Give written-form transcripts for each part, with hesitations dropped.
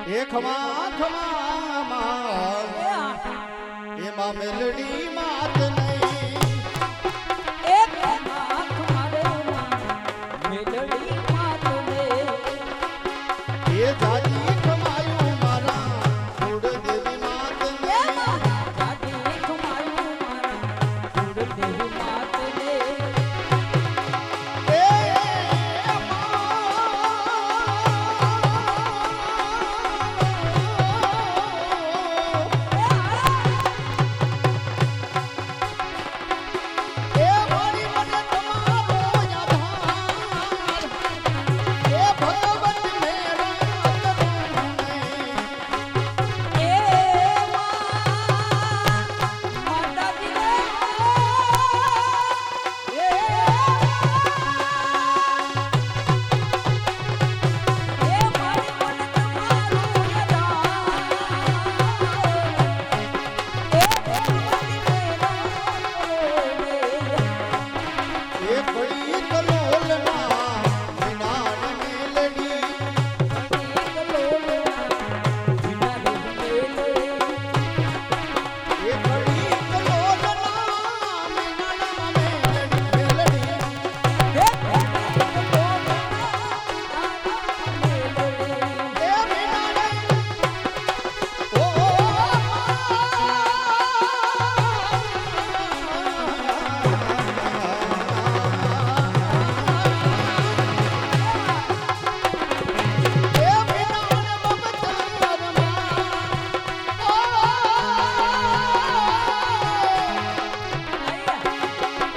એ ખમા ખમા એમાં મેલડી માત નહીં એ ખમા ખમારે મેલડી માત ને એ જાજી ખમાયું મારા કુળ દેવી માત નહીં જાજી ખમાયું મારા કુળ દેવી માત ને એ મારી મને તમારો આધાર એ ભગવત મેરા એ માતાજી રે એ મારી મને તમારું એ પડી કલોલના વિનાન મેલડી એ પડી કલોલના વિનાન મેલડી એ વિનાન ઓ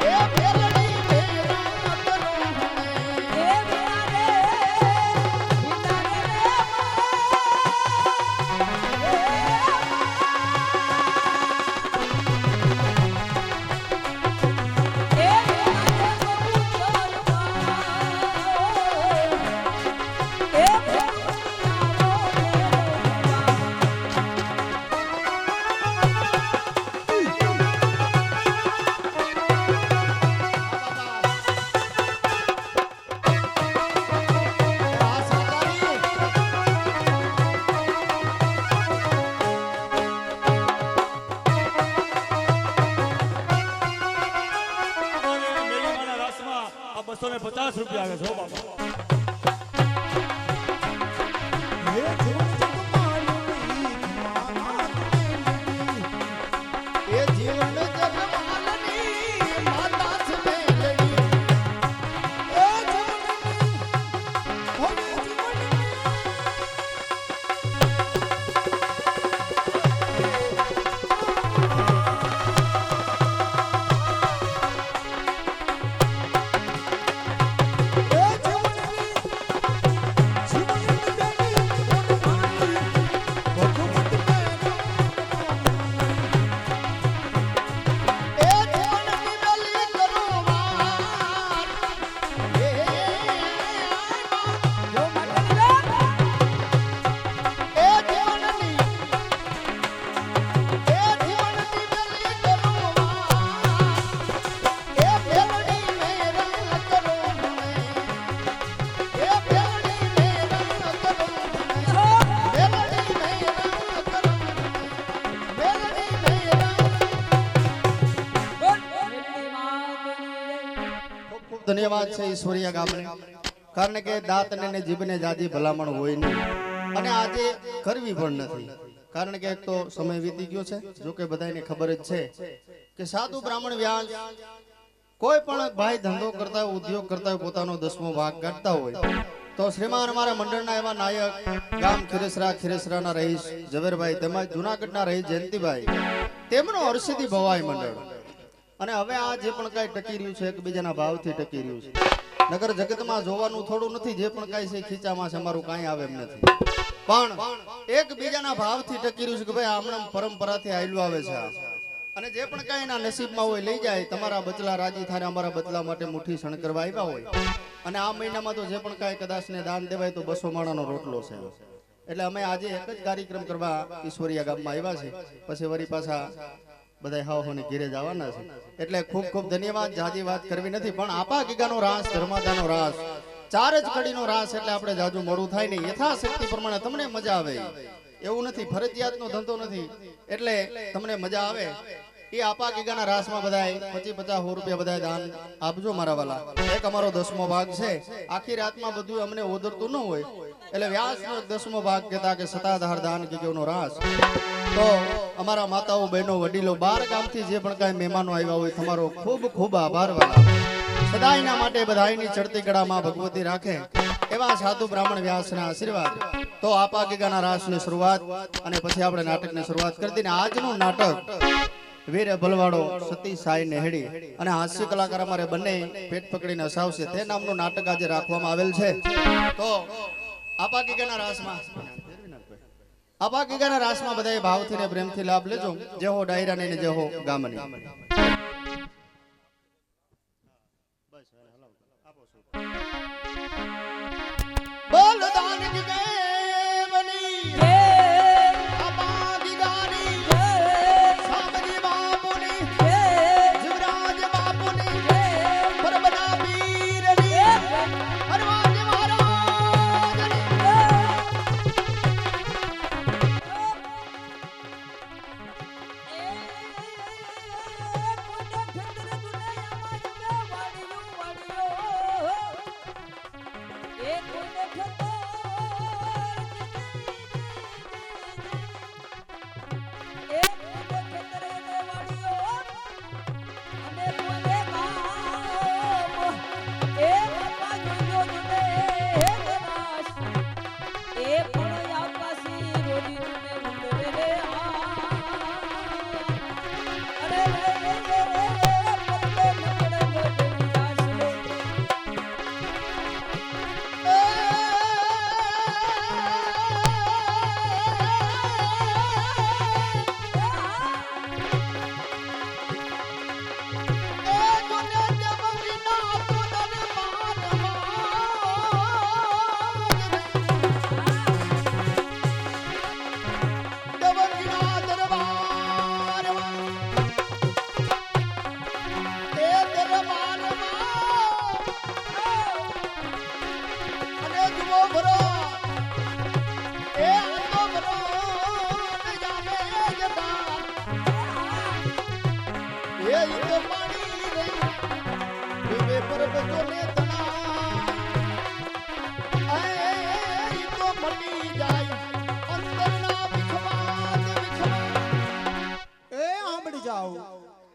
એ વિનાન એ મેલડી મેરા કરું મેલીમાના રાસમાં આ 250 રૂપિયા આવે છે હો બાપા. એ જીવન જગમાલની માતા છે મેલડી એ જીવનની હોને જીવનની એ જીવનની ધન્યવાદ છે ઈશ્વરીય ગામને કારણ કે દાંતને ને જીભને જાજી ભલામણ હોય નહીં અને આજે કરવી પણ નથી કારણ કે એક તો સમય વીતી ગયો છે જો કે બધાને ખબર જ છે કે સાધુ બ્રાહ્મણ વ્યાસ કોઈ પણ ભાઈ ધંધો કરતા હોય ઉદ્યોગ કરતા હોય પોતાનો 10મો ભાગ કાઢતા હોય તો શ્રીમાન અમારા મંડળના એવા નાયક ગામ ખીરેસરાના રહીશ ઝવેરભાઈ તેમજ જુનાગઢના રહીશ જયંતિભાઈ તેમનો હર્ષિદી ભવાઈ મંડળ અને હવે આ જે પણ કાંઈ ટકી રહ્યું છે એકબીજાના ભાવથી ટકી રહ્યું છે નગર જગતમાં જોવાનું થોડું નથી જે પણ કાંઈ છે ખીચામાં છે અમારું કાંઈ આવે એમ નથી પણ એકબીજાના ભાવથી ટકી રહ્યું છે કે ભાઈ હમણાં પરંપરાથી આયલું આવે છે અને જે પણ કાંઈ એના નસીબમાં હોય લઈ જાય તમારા બચલા રાજી થાય અમારા બચલા માટે મુઠ્ઠી સણ કરવા આવ્યા હોય અને આ મહિનામાં તો જે પણ કાંઈ કદાચ ને દાન દેવાય તો 200 માણાનો રોટલો છે એટલે અમે આજે એક જ કાર્યક્રમ કરવા ઈશ્વરીયા ગામમાં આવ્યા છે પછી વળી પાછા બધા હાવહોને ઘેરે જવાના છે એટલે ખૂબ ખૂબ ધન્યવાદ જાજી વાત કરવી નથી પણ આપા ગીગાનો રાસ ધર્માદાનો રાસ ચાર જ કડીનો રાસ એટલે આપણે જાજુ મોડું થાય નહીં. યથાશક્તિ પ્રમાણે તમને મજા આવે એવું નથી, ફરજિયાતનો ધંધો નથી, એટલે તમને મજા આવે એ આપા ગીગાના રાસમાં બધાય 25-50 રૂપિયા બધાય દાન આપજો મારા વાલા. એક અમારો 10મો ભાગ છે. આખી રાતમાં બધું અમને ઓદરતું ન હોય એટલે વ્યાસનો 10મો ભાગ કહેતા કે સતાધાર દાન ગીગોનો રાસ. તો અમારા માતાઓ બહેનો વડીલો 12 ગામથી જે પણ કાંઈ મહેમાનો આવ્યા હોય તમારો ખૂબ ખૂબ આભાર વાલા. સદાયના માટે બધાયની ચડતી કળામાં ભગવતી રાખે એવા સાધુ બ્રાહ્મણ વ્યાસના આશીર્વાદ. તો આપા ગીગાના રાસની શરૂઆત અને પછી આપણે નાટકની શરૂઆત કરી દઈએ. આજનું નાટક વીર ભલવાડો સતી સાઈ નેહડી અને હાસ્ય કલાકાર અમારે બંને પેટ પકડીને હસાવશે તે નામનું નાટક આજે રાખવામાં આવેલ છે. તો આપા ગીગાના રાસમાં બધાએ ભાવથી ને પ્રેમથી લાભ લેજો. જય હો ડાયરાની ને જય હો ગામની. બોલ દાન ગીગેવની જય આપા ગીગાની જય સામજી બાપુની જય જીવરાજ બાપુની જય પરબના વીરની હરવાજી મહારાજની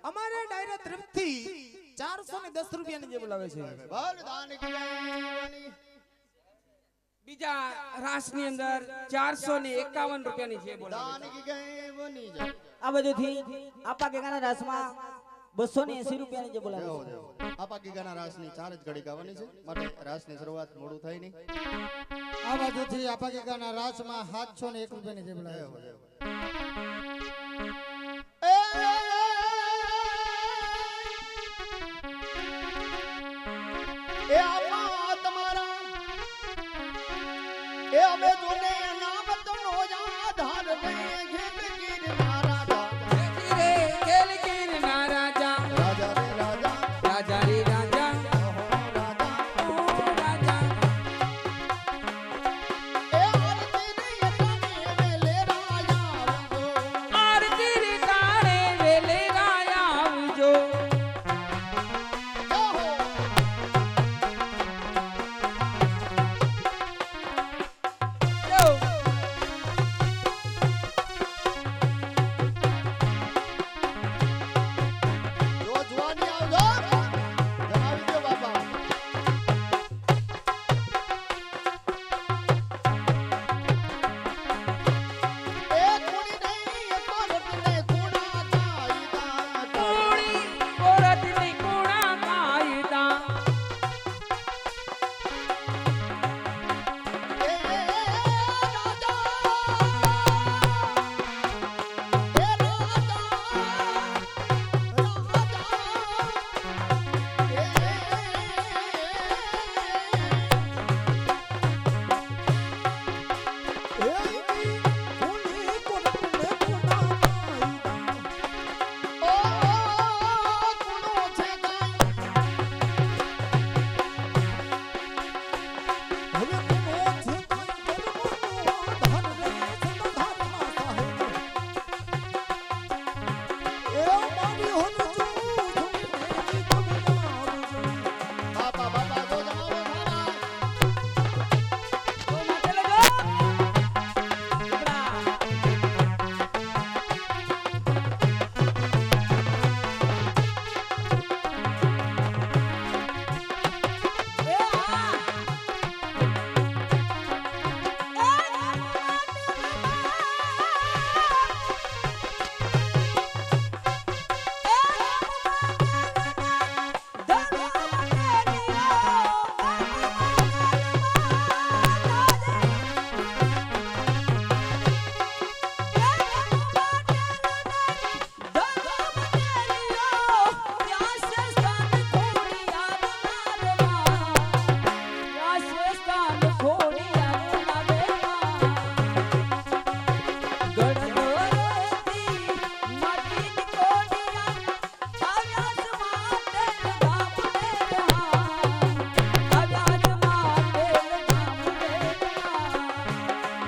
અમારે ડાયરા તરફથી 410 રૂપિયાની જે બોલાવે છે. બોલ દાન ગીગેવની બીજા રાસની અંદર 451 રૂપિયાની છે બોલાવે દાન ગીગેવની જય. આ બધુંથી આપા ગીગાના રાસમાં 280 રૂપિયાની જે બોલાવે છે. આપા ગીગાના રાસની 4 જ ઘડી ગાવાની છે માટે રાસની શરૂઆત મોડું થાય નહીં. આ બાજુથી આપા ગીગાના રાસમાં 701 રૂપિયાની જે બોલાવે છે. એ આપા તમારા એ અમે જોને નામ તો નો આધાર ને ઘેર ગીર મહારાજા રે કેલગીર ના રાજા રાજા રે રાજા રાજા રે રાજા રાજા ઓ રાજા એ આરતી ને યતાને વેલે રાજા આરતી રે કાળે વેલે રાયા આવજો એ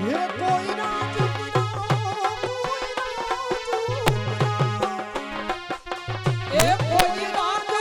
હે કોઈ ના એ કોઈ માટે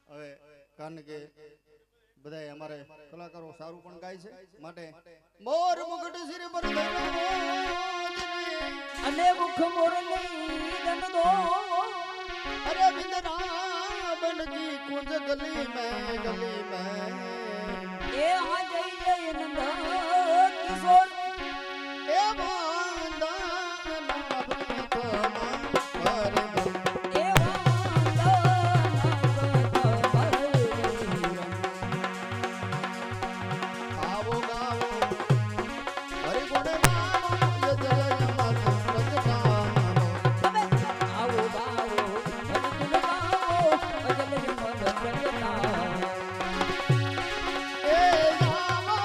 હવે કારણ કે બધાય અમારે કલાકારો સારું પણ ગાય છે માટે મોર મુગટ સિર પર અને મુખ મોરલી દંડો અરે બિંદરા બનકી કુંજ ગલી મેં એ આ જઈ જઈ નંદ કિશોર એ બાંધા ના બ્રહ્મા એ આવો ગાવો હરિ ગુણ ગાવો જય મત પ્રગટાવો આવો બાવો ભજન ગાવો અજલ મન પ્રગટા એ ગાવો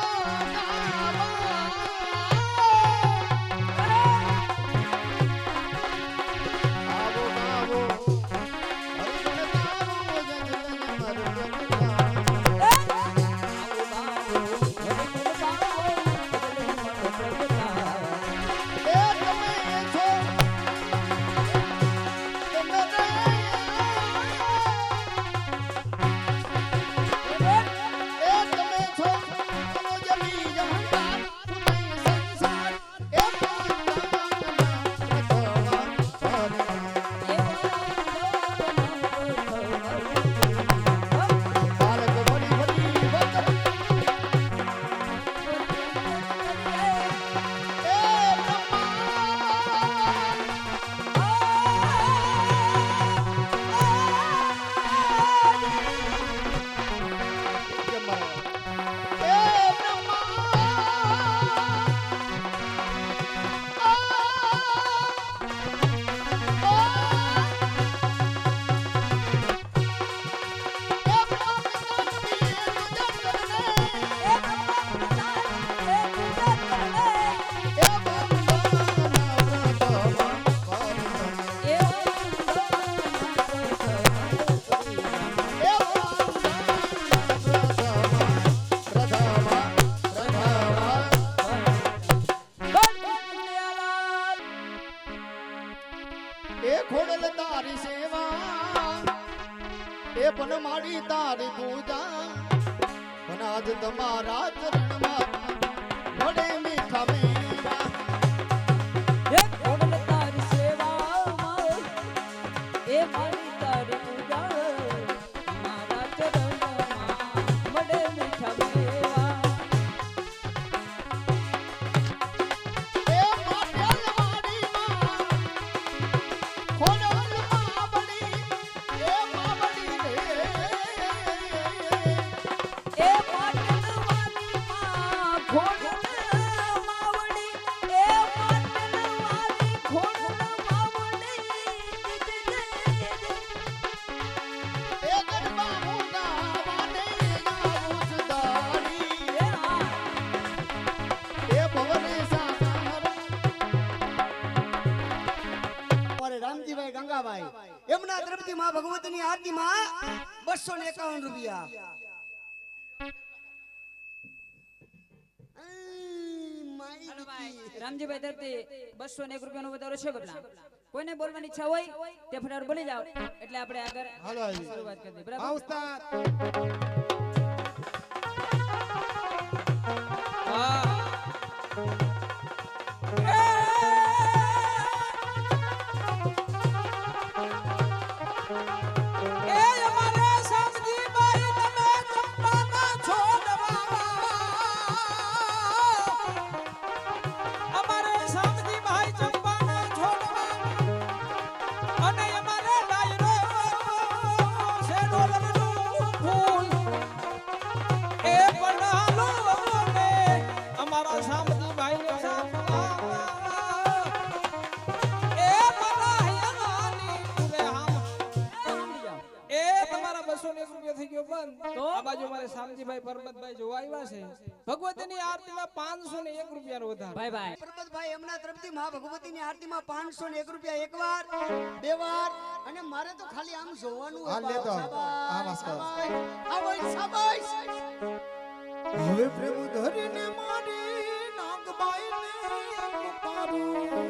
આવો ગાવો હરિ ગુણ ગાવો જય મત પ્રગટાવો આવો બાવો ભજન ગાવો અજલ મન પ્રગટા એ તમે છો તમે એ તમે છો મનોજ બીજ મંડાર સુનય સંસાર એ બાલક બડી બડી વતન એ એ ખોડલ તારી સેવા એ પણ માડી તારી પૂજા પણ આજ તમારા ચરણમાં વડે મીઠા મેવા હે ખોડલ તારી સેવામાં એ મારી તારી પૂજા મારા ચરણમાં મળે મીઠા મેવા એ માટેલ વાડીમાં ખોડલ માવડી એ માવડી રે એ પાટણવાની માં ખોડલ માવડી એ પાટણવાની ખોડલ માવડી એ ગરબા મુગા વાને આવું સુધારી એ હા એ ભવને સાગર અમારે રામજીભાઈ ગંગાભાઈ એમના તરફથી માં ભગવતીની આરતીમાં 251 રૂપિયા હાલો ભાઈ રામજીભાઈ તરફથી 201 રૂપિયાનો વધારો છે બબલા કોઈને બોલવાની ઈચ્છા હોય તે ફટાફટ બોલી જાઓ એટલે આપણે આગળ હાલો આવી શરૂઆત કરી દઈએ હા બરાબર ઉસ્તાદ એ અમારે સમજીભાઈ તમે ચંપાના છોડવા અમારે સમજીભાઈ ચંપાના છોડવા અને અમારે ડાયરો છે ડોલરનો 201 રૂપિયા થઈ ગયો બંધ. તો? આ બાજુ મારે શામજીભાઈ પરબતભાઈ જોવા આવ્યા છે. ભગવતીની આરતીમાં 501 રૂપિયાનો વધારો. ભાઈ ભાઈ પરબતભાઈ એમના તરફથી મા ભગવતીની આરતીમાં 501 રૂપિયા એકવાર, બે વાર અને મારે તો ખાલી આમ જોવાનું હા, હોય. લેતો આવ. શાબાશ, હા, બસ કરો. શાબાશ, શાબાશ. હવે પ્રેમ ધરીને મારી નાગબાઈને પુકારું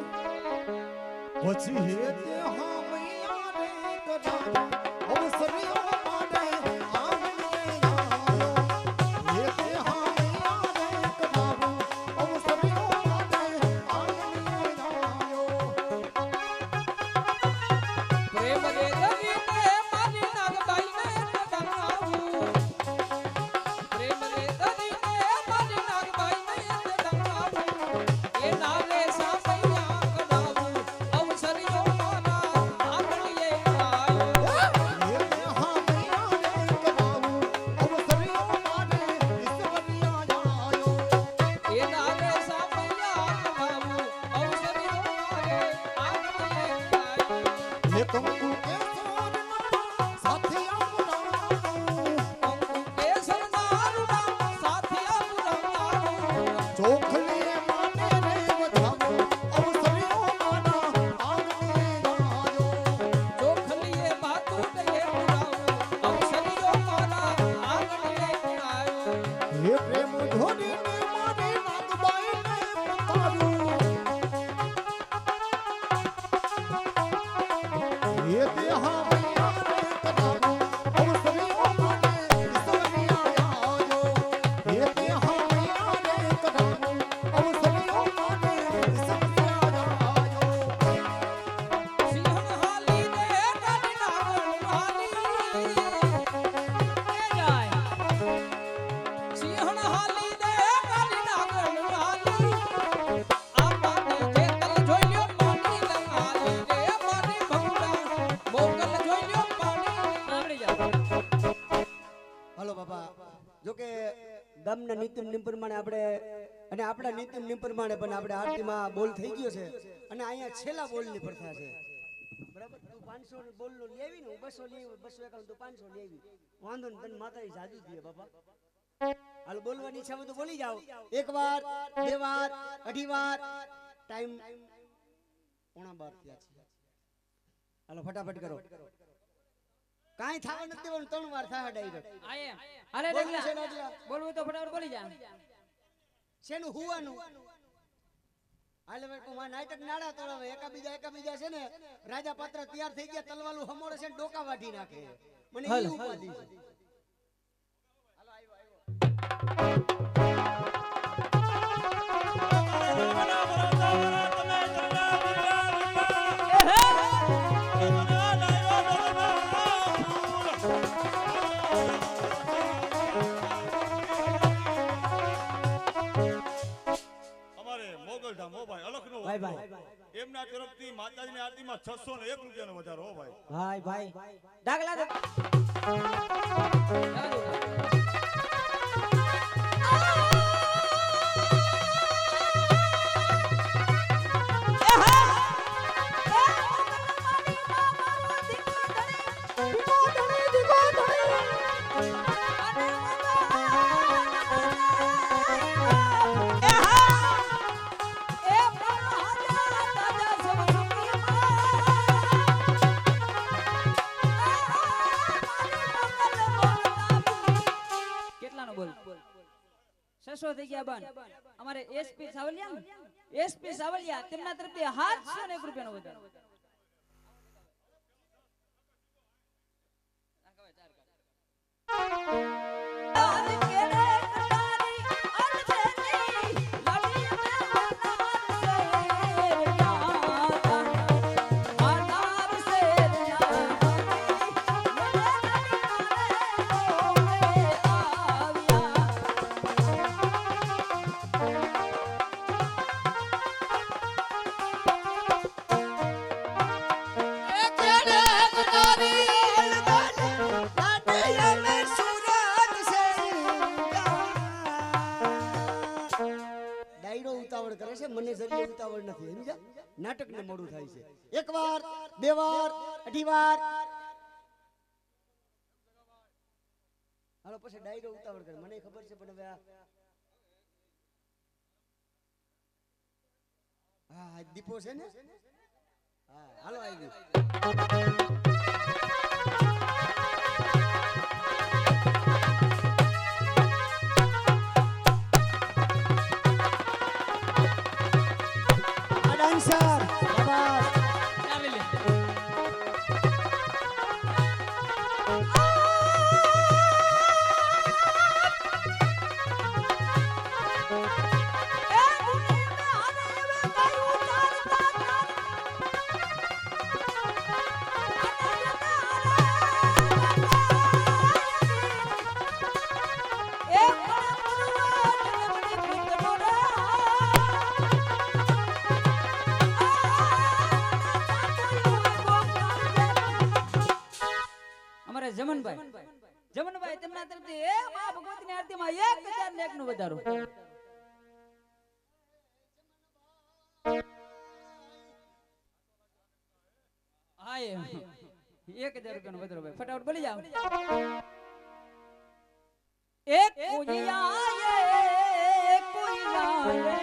પછી હે તે હામૈયા રે કરારું અવસરીઓ મારે આંગણે આયો હે તે હામૈયા રે કરારું અવસરીઓ મારે આંગણે આયો પ્રેમ રે ધરીને મારી નાગબાઈને ટંગાવું. પ્રેમ રે ધરીને મારી નાગબાઈને ટંગાવું. એ નાલે સામૈયા કઢાવું. અવસરીઓ મારા આંગણીએ આયો. હે તે હામૈયા રે કરારું અવસરીઓ મારે ઈશ્વરિયા આયો એ નાલે સામૈયા કઢાવું. અવસરીઓ મારે આંગણીએ આયો. હે કંકુ કે સોરના સાથે આવડાવું કંકુ કેસરના રૂડા સાથે પુરાવાનું. ચોખલીએ માને રે વધાવું અવસરીઓ મારા આંગણે આયો ચોખલીએ ભાતું દે પુરાવું. અવસરીઓ મારા આંગણે આયો. હે પ્રેમ ધોરીને મારે નાગબાઈને પુકારું હે તે હામૈયા રે કરાવું અવસરીઓ મારે ઈશ્વરિયા આયો હે તે હામૈયા રે કરાવું અવસરીઓ મારે ઈશ્વરિયા આયો સિંહણ હાલી ને ગાડી નાગણ હાલી. જાય સિંહણ હાલી ને ગાડી નાગણ હાલી. આ પાને જેતલ જોઈ લ્યો પાણી લંગાલી રે મારી ભગુડા. મોગલ જોઈ લ્યો પાણી. સાંભળી જાઓ હાલો બાપા, જો કે ગામના નીતિ નિયમ પ્રમાણે આપણે અને આપણા નીતિ નિયમ પ્રમાણે પણ આપણે આરતીમાં બોલ થઈ ગયો છે અને અહીંયા છેલ્લા બોલની પ્રથા છે. બરાબર, તું 500 બોલનો લેવી ને હું 200 લેવી, 251 તું 500 લેવી, વાંધો ને તને માતાજી જાદુ દે બાપા. હાલ બોલવાની ઈચ્છા હોય તો બોલી જાઓ. એક વાર, બે વાર, અઢી વાર. ટાઈમ 11:15 થયા છે. હાલો ફટાફટ કરો. કાંઈ થવા નથી દેવાનું, 3 વાર થાય ડાયરેક્ટ. આયે હાલે બોલવું છે ડગલા નાજલા? બોલવું તો ફટાફટ બોલી જા શેનું હુવાનું? હાલે ભાઈ કોમાં નાટક નાડા તોડાવે. એકાબીજા છે ને રાજા પાત્ર તૈયાર થઈ ગયા, તલવાલું હમોડે છે ને ડોકા વાઢી નાખે. મને ઈ ઉપાધિ છે. અમારે મોગલધામ હો ભાઈ અલખનો ભાઈ ભાઈ એમના તરફથી માતાજીની આરતીમાં 601 રૂપિયાનો વધારો હો ભાઈ. ભાઈ ભાઈ દાખલા દે. કેટલાનો બોલ 600 થઈ ગયા બન અમારે એસપી સાવલિયા તેમના તરફથી 701 રૂપિયાનો વધારો ઉતાવળ કરે છે, મને જરીએ ઉતાવળ નથી. સમજ્યા? નાટકને મોડું થાય છે. એક વાર, બે વાર, અઢી વાર. હાલો પછી ડાયરો ઉતાવળ કરે મને ખબર છે પણ હવે હા દીપો છે ને હા હાલો આવી ડાન્સર શાબાશ ચાલી લે અમારે જમનભાઈ તેમના તરફથી એ મા ભગવતીની આરતીમાં 1001 નું વધારો હા એ 1000 રૂપિયાનો વધારો ભાઈ ફટાફટ બોલી જાઓ એક કોઈ આયે કોઈ આયે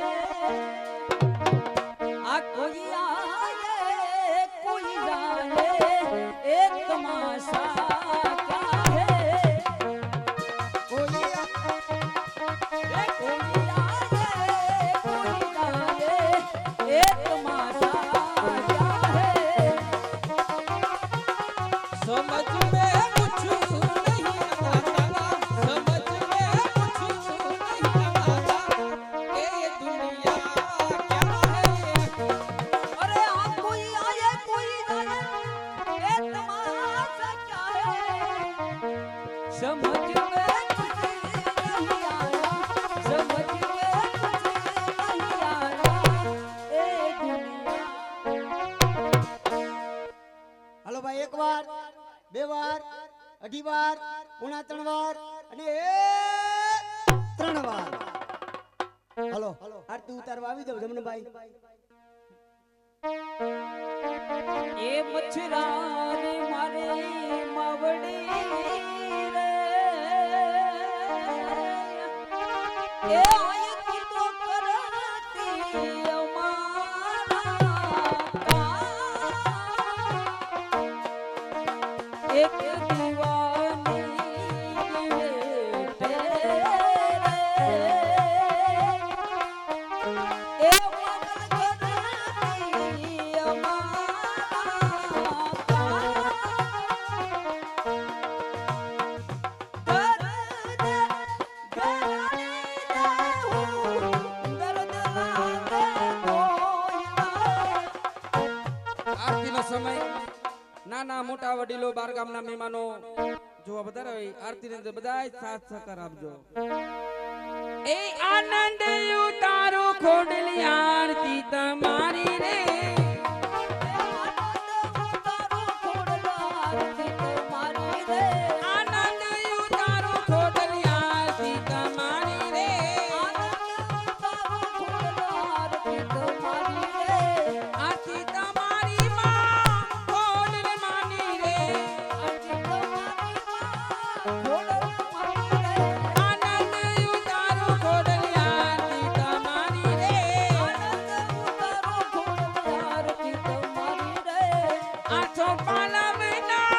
આ કોઈ આયે કોઈ જાયે એક તમાશા क्या है कोई कोई आए कोई जाए एक तमाशा क्या है समझ में कुछ नहीं आता समझ में कुछ नहीं आता ये दुनिया क्या है अरे हाँ कोई आए कोई जाए एक तमाशा क्या है समझ में कुछ नहीं आया समझ में कुछ नहीं आया ए दुनिया હાલો ભાઈ એક વાર બે વાર અઢી વાર પોણા 3 વાર અને 3 વાર હાલો આરતી ઉતારવા આવી જાવ જમનભાઈ એ મચ્છરાને મારે માવડી રે એ આયતી તો કરતી અમારા કામ એક દીવાની બેટે રે એ મગન કરતી અમારા આરતીનો સમય નાના મોટા વડીલો બાર ગામના મહેમાનો જોવા વધારે હોય આરતીની અંદર બધાય સાથ સહકાર આપજો એ આનંદ ઉતારો ખોડલી આરતી તમારી રે આનંદ ઉતારો ખોડલી આરતી તમારી રે આરતી તમારી માં ખોડલ માની રે આનંદ ઉતારો ખોડલી આરતી તમારી રે આછો પાલવના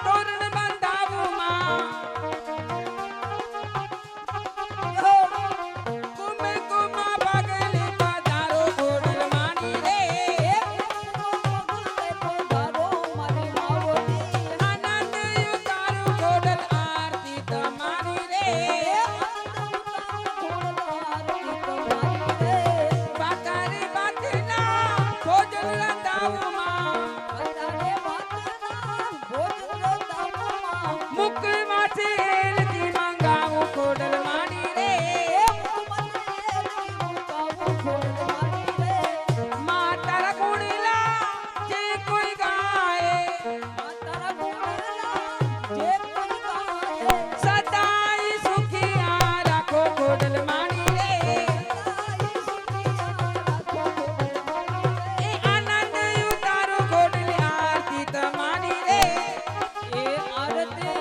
તોરણ બંધાવું માં કુમે કુમા પગલે પધારો ખોડલ માની રે આનંદ ઉતારો ખોડલ આરતી તમારી રે બાકારી બાકના ખોડલ રંધાવું માં મુકમાંથી એલથી મંગાવું ખોડલ માની રે માતારા કુણીલા જે કોઈ ગાય સદાય સુખિયા રાખો ખોડલ માની રે એ આનંદ ઉતારો ખોડલ આરતી તમારી રે એ આરતી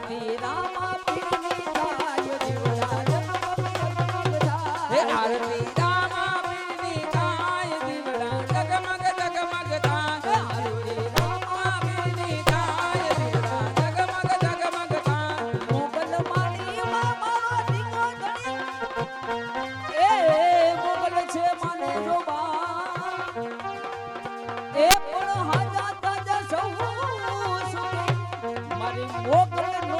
આરતી રામા પીરની થાય દીવડા જગમગ હે થાય. આરતી રામા પીરની થાય દીવડા જગમગ જગમગ થાય આરતી રામા પીરની થાય દીવડા જગમગ જગમગ થાય મોગલ માળીમાં મારો દીકરો ધણી. એ મોગલ છે માને જોબા. એ પણ હાજા તાજા સૌ સુખી. મારી મોગલ નો